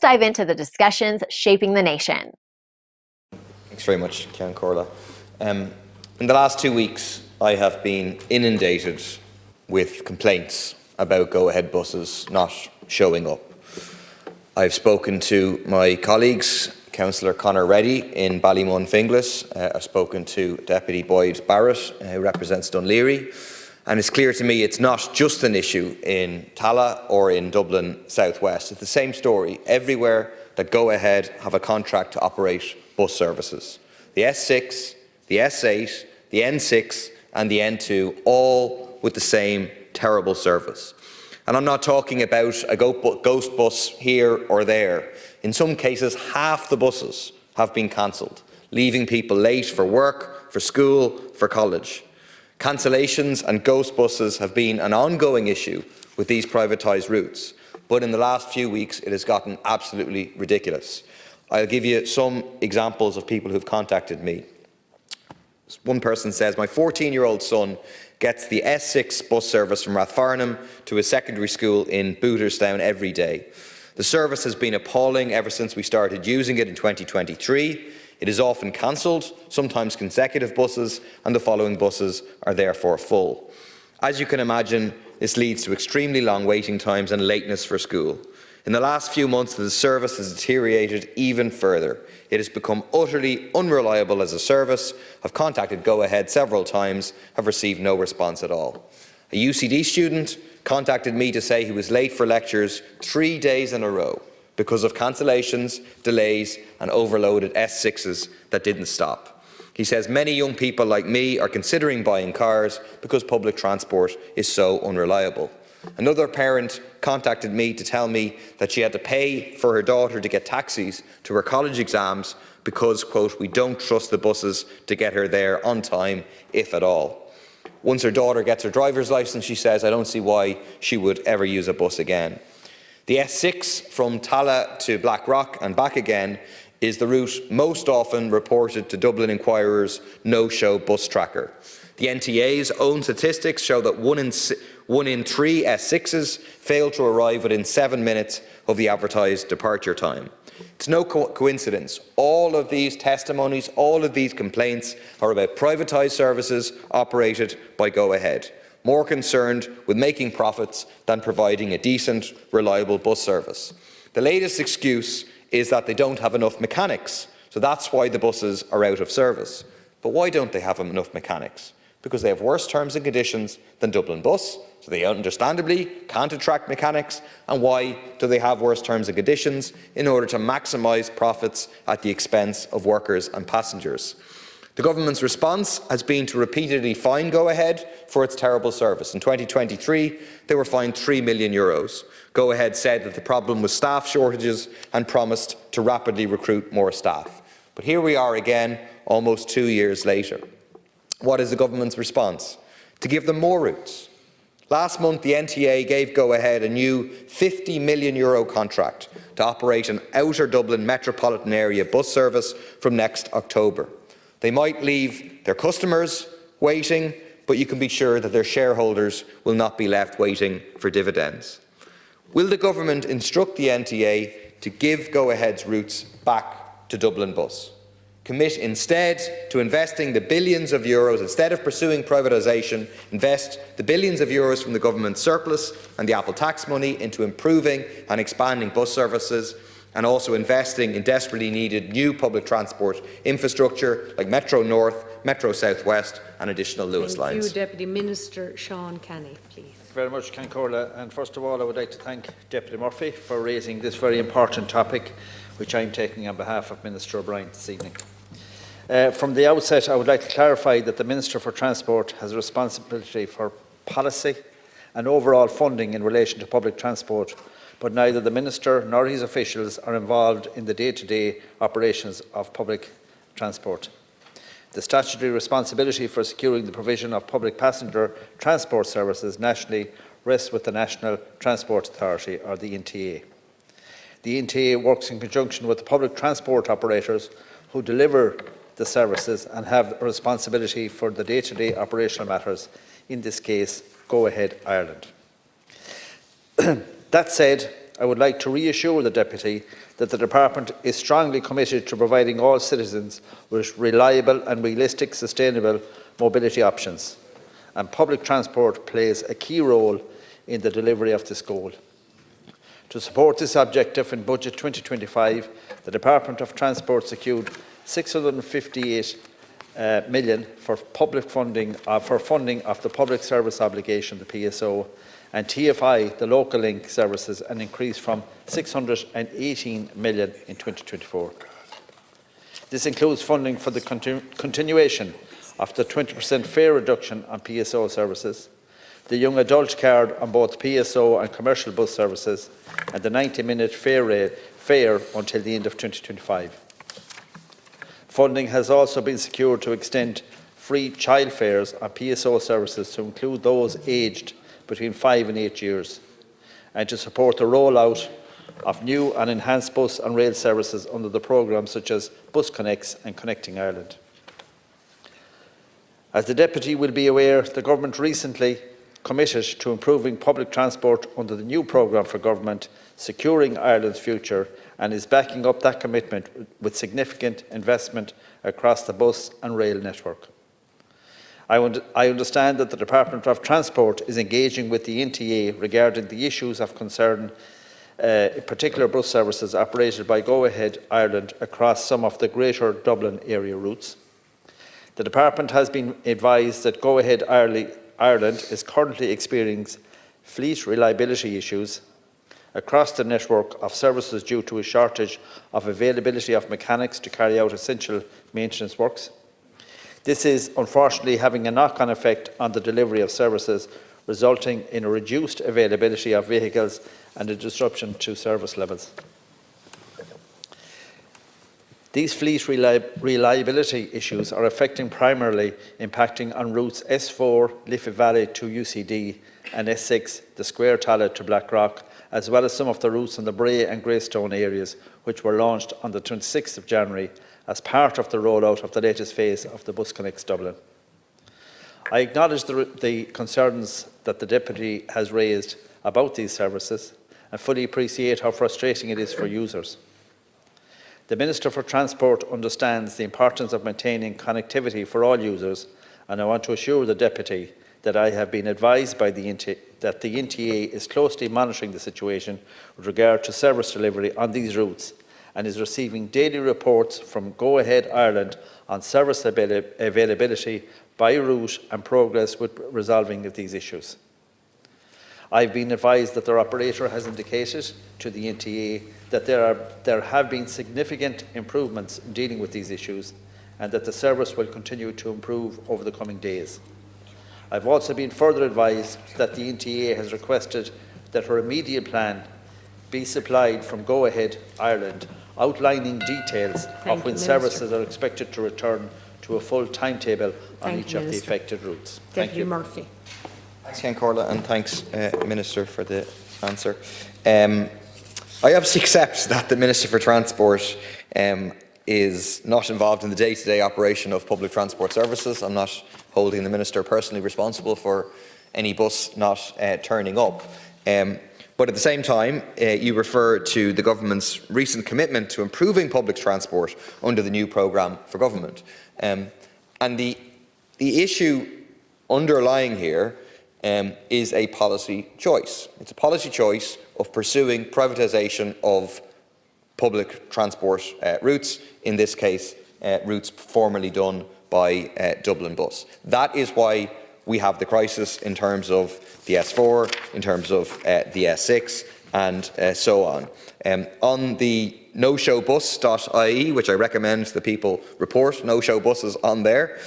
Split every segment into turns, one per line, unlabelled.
dive into the discussions shaping the nation.
Thanks very much, Ceann Comhairle. In the last 2 weeks, I have been inundated with complaints about go-ahead buses not showing up. I've spoken to my colleagues, Councillor Conor Reddy in Ballymun Finglas. I've spoken to Deputy Boyd Barrett, who represents Dunleary. And it's clear to me it's not just an issue in Tallaght or in Dublin Southwest. It's the same story everywhere that Go Ahead have a contract to operate bus services. The S6, the S8, the N6 and the N2, all with the same terrible service. And I'm not talking about a ghost bus here or there. In some cases, half the buses have been cancelled, leaving people late for work, for school, for college. Cancellations and ghost buses have been an ongoing issue with these privatised routes, but in the last few weeks it has gotten absolutely ridiculous. I'll give you some examples of people who've contacted me. One person says, my 14-year-old son gets the S6 bus service from Rathfarnham to his secondary school in Booterstown every day. The service has been appalling ever since we started using it in 2023. It is often cancelled, sometimes consecutive buses, and the following buses are therefore full. As you can imagine, this leads to extremely long waiting times and lateness for school. In the last few months, the service has deteriorated even further. It has become utterly unreliable as a service. I've contacted Go Ahead several times, have received no response at all. A UCD student contacted me to say he was late for lectures 3 days in a row because of cancellations, delays and overloaded S6s that didn't stop. He says many young people like me are considering buying cars because public transport is so unreliable. Another parent contacted me to tell me that she had to pay for her daughter to get taxis to her college exams because, quote, we don't trust the buses to get her there on time, if at all. Once her daughter gets her driver's licence, she says, I don't see why she would ever use a bus again. The S6 from Tallaght to Blackrock and back again is the route most often reported to Dublin Inquirer's no-show bus tracker. The NTA's own statistics show that 1 in 3 S6s fail to arrive within 7 minutes of the advertised departure time. It's no coincidence. All of these testimonies, all of these complaints are about privatised services operated by Go Ahead, more concerned with making profits than providing a decent, reliable bus service. The latest excuse is that they don't have enough mechanics, so that's why the buses are out of service. But why don't they have enough mechanics? Because they have worse terms and conditions than Dublin Bus, so they understandably can't attract mechanics. And why do they have worse terms and conditions? In order to maximise profits at the expense of workers and passengers. The government's response has been to repeatedly fine Go Ahead for its terrible service. In 2023, they were fined €3 million. Go Ahead said that the problem was staff shortages and promised to rapidly recruit more staff. But here we are again, almost 2 years later. What is the government's response? To give them more routes. Last month, the NTA gave Go Ahead a new €50 million contract to operate an outer Dublin metropolitan area bus service from next October. They might leave their customers waiting, but you can be sure that their shareholders will not be left waiting for dividends. Will the government instruct the NTA to give Go Ahead's routes back to Dublin Bus? Commit instead to investing the billions of euros, instead of pursuing privatisation, invest the billions of euros from the government surplus and the Apple tax money into improving and expanding bus services, and also investing in desperately needed new public transport infrastructure like Metro North, Metro South West and additional Lewis lines.
Thank you, Deputy Minister Sean Kenny, please.
Thank you very much, Ceann Comhairle. And first of all, I would like to thank Deputy Murphy for raising this very important topic, which I am taking on behalf of Minister O'Brien this evening. From the outset, I would like to clarify that the Minister for Transport has a responsibility for policy and overall funding in relation to public transport, but neither the Minister nor his officials are involved in the day-to-day operations of public transport. The statutory responsibility for securing the provision of public passenger transport services nationally rests with the National Transport Authority, or the NTA. The NTA works in conjunction with the public transport operators who deliver the services and have a responsibility for the day-to-day operational matters, in this case, Go Ahead Ireland. That said, I would like to reassure the Deputy that the Department is strongly committed to providing all citizens with reliable and realistic sustainable mobility options, and public transport plays a key role in the delivery of this goal. To support this objective, in Budget 2025, the Department of Transport secured €658 million for public funding of the Public Service Obligation, the PSO, and TFI, the local link services, an increase from €618 million in 2024. This includes funding for the continuation of the 20% fare reduction on PSO services, the young adult card on both PSO and commercial bus services, and the 90-minute fare until the end of 2025. Funding has also been secured to extend free child fares on PSO services to include those aged between 5 and 8 years, and to support the rollout of new and enhanced bus and rail services under the programmes such as Bus Connects and Connecting Ireland. As the Deputy will be aware, the Government recently committed to improving public transport under the new programme for government, Securing Ireland's Future, and is backing up that commitment with significant investment across the bus and rail network. I understand that the Department of Transport is engaging with the NTA regarding the issues of concern, in particular bus services operated by Go Ahead Ireland across some of the Greater Dublin area routes. The Department has been advised that Go Ahead Ireland is currently experiencing fleet reliability issues across the network of services due to a shortage of availability of mechanics to carry out essential maintenance works. This is unfortunately having a knock-on effect on the delivery of services, resulting in a reduced availability of vehicles and a disruption to service levels. These fleet reliability issues are primarily impacting on routes S4, Liffey Valley to UCD, and S6, the Square Tallet to Blackrock, as well as some of the routes in the Bray and Greystone areas, which were launched on the 26th of January as part of the rollout of the latest phase of the Bus Connects Dublin. I acknowledge the concerns that the Deputy has raised about these services and fully appreciate how frustrating it is for users. The Minister for Transport understands the importance of maintaining connectivity for all users, and I want to assure the Deputy that I have been advised by that the NTA is closely monitoring the situation with regard to service delivery on these routes and is receiving daily reports from Go Ahead Ireland on service availability by route and progress with resolving of these issues. I have been advised that their operator has indicated to the NTA that there have been significant improvements in dealing with these issues and that the service will continue to improve over the coming days. I have also been further advised that the NTA has requested that a remedial plan be supplied from Go Ahead Ireland, outlining details of when services are expected to return to a full timetable on each of the affected routes. Thank you.
Murphy.
Thanks, Cian Corla, and thanks, Minister, for the answer. I obviously accept that the Minister for Transport is not involved in the day-to-day operation of public transport services. I'm not holding the Minister personally responsible for any bus not turning up. But at the same time, you refer to the Government's recent commitment to improving public transport under the new programme for government. And the issue underlying here is a policy choice. It's a policy choice of pursuing privatisation of public transport routes, in this case, routes formerly done by Dublin Bus. That is why we have the crisis in terms of the S4, in terms of the S6, and so on. On the noshowbus.ie, which I recommend the people report, no-show buses on there,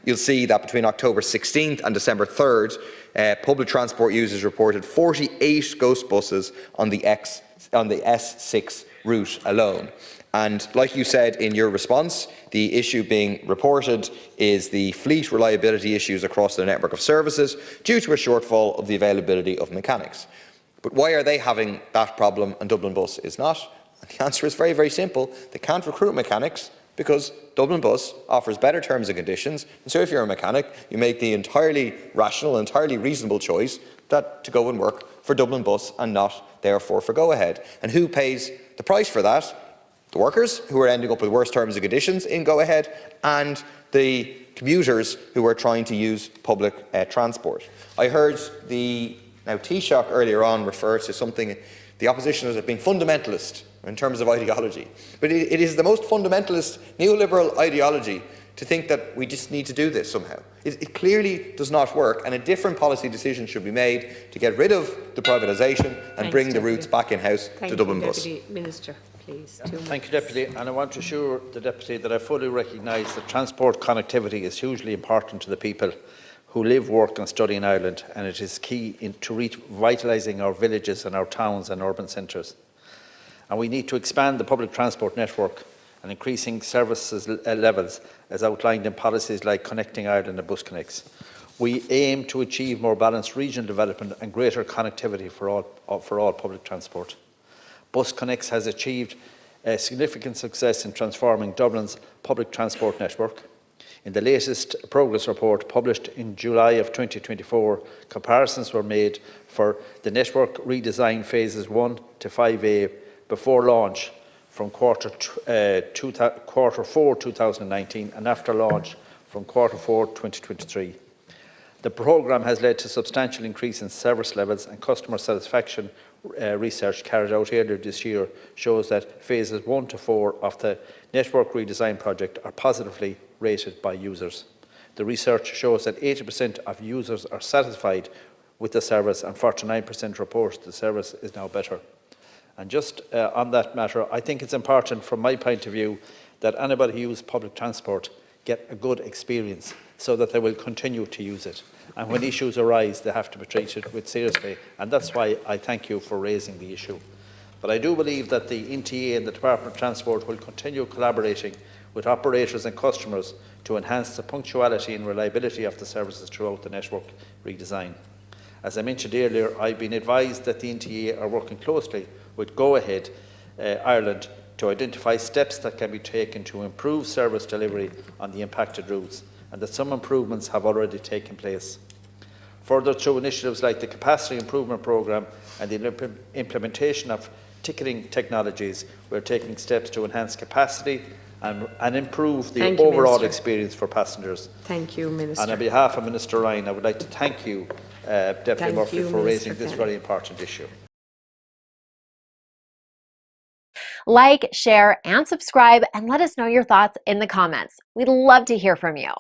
you'll see that between October 16th and December 3rd, public transport users reported 48 ghost buses on the S6 route alone. And like you said in your response, the issue being reported is the fleet reliability issues across the network of services due to a shortfall of the availability of mechanics. But why are they having that problem and Dublin Bus is not? And the answer is very, very simple. They can't recruit mechanics because Dublin Bus offers better terms and conditions. And so if you're a mechanic, you make the entirely rational, entirely reasonable choice that to go and work for Dublin Bus and not, therefore, for Go Ahead. And who pays the price for that? The workers, who are ending up with worse terms and conditions in Go Ahead, and the commuters who are trying to use public transport. I heard the Taoiseach earlier on refer to something, the opposition as being fundamentalist in terms of ideology. But it is the most fundamentalist neoliberal ideology to think that we just need to do this somehow. It clearly does not work, and a different policy decision should be made to get rid of the privatisation and bring the routes back in-house to Dublin Bus.
Deputy Minister, please. 2 minutes.
Thank you, Deputy. And I want to assure the Deputy that I fully recognise that transport connectivity is hugely important to the people who live, work and study in Ireland, and it is key to revitalising our villages and our towns and urban centres. And we need to expand the public transport network and increasing services levels as outlined in policies like Connecting Ireland and Bus Connects. We aim to achieve more balanced regional development and greater connectivity for all public transport. Bus Connects has achieved a significant success in transforming Dublin's public transport network. In the latest progress report published in July of 2024, comparisons were made for the network redesign phases 1 to 5A before launch from quarter 4 2019 and after launch from quarter 4 2023. The programme has led to a substantial increase in service levels, and customer satisfaction research carried out earlier this year shows that phases 1 to 4 of the network redesign project are positively rated by users. The research shows that 80% of users are satisfied with the service and 49% report the service is now better. And just on that matter, I think it's important from my point of view that anybody who uses public transport get a good experience so that they will continue to use it. And when issues arise, they have to be treated with seriously. And that's why I thank you for raising the issue. But I do believe that the NTA and the Department of Transport will continue collaborating with operators and customers to enhance the punctuality and reliability of the services throughout the network redesign. As I mentioned earlier, I've been advised that the NTA are working closely with Go Ahead Ireland to identify steps that can be taken to improve service delivery on the impacted routes, and that some improvements have already taken place. Further, through initiatives like the Capacity Improvement Programme and the implementation of ticketing technologies, we're taking steps to enhance capacity and improve the overall experience for passengers.
Thank you, Minister.
And on behalf of Minister Ryan, I would like to thank you, Deputy Murphy, for raising this very important issue.
Like, share, and subscribe, and let us know your thoughts in the comments. We'd love to hear from you.